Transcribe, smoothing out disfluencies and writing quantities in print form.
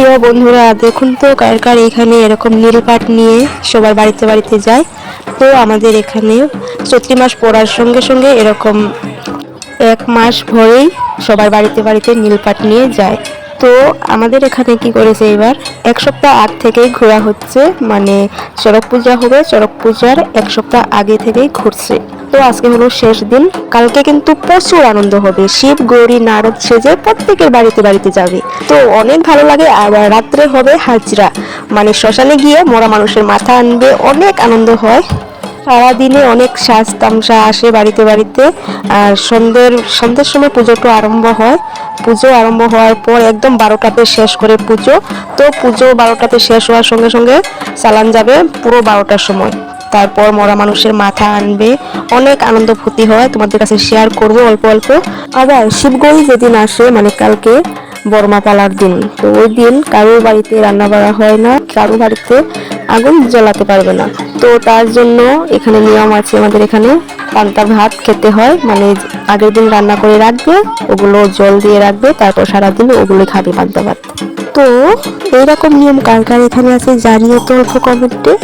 প্রিয় বন্ধুরা, দেখুন তো কার কার এখানে এরকম নীল পাট নিয়ে সবার বাড়িতে বাড়িতে যায়। তো আমাদের এখানে চৈত্র মাস পড়ার সঙ্গে সঙ্গে এরকম এক মাস ভরেই সবার বাড়িতে বাড়িতে নীল পাট নিয়ে যায়। তো আমাদের এখানে কি করেছে, এবার এক সপ্তাহ আগ থেকেই ঘোরা হচ্ছে, মানে চড়ক পূজা হবে, চড়ক পূজার এক সপ্তাহ আগে থেকেই ঘুরছে। তো আজকে হলো শেষ দিন, কালকে কিন্তু প্রচুর আনন্দ হবে, শিব গৌরী নারদ সেজে প্রত্যেকের বাড়িতে বাড়িতে যাবে। তো অনেক ভালো লাগে। আবার রাত্রে হবে হাজরা, মানে শ্মশানে গিয়ে মরা মানুষের মাথা আনবে, অনেক আনন্দ হয়। সারাদিনে অনেক সাজ তামসা আসে বাড়িতে বাড়িতে। আর সন্ধ্যের সময় পুজোটা আরম্ভ হয়। পুজো আরম্ভ হওয়ার পর একদম 12টাতে শেষ করে পুজো। তো পুজো 12টাতে শেষ হওয়ার সঙ্গে সঙ্গে চালান যাবে পুরো 12টার সময়। তারপর মরা মানুষের মাথা আনবে, অনেক আনন্দ ফুর্তি হয়, তোমাদের কাছে শেয়ার করব অল্প অল্প। আবার শিবগৌরী যেদিন আসে, মানে কালকে বর্মা পালার দিন, তো ওই দিন কারোর বাড়িতে রান্না করা হয় না, কারোর বাড়িতে আগুন জ্বালাতে পারবে না। তো তার জন্য এখানে নিয়ম আছে, আমাদের এখানে পান্তা ভাত খেতে হয়, মানে আগের দিন রান্না করে রাখবে, ওগুলো জল দিয়ে রাখবে, তারপর সারাদিন ওগুলো খাবে পান্তা ভাত। তো এইরকম নিয়ম কার কার এখানে আছে জানিও তো অল্প কমেন্টে।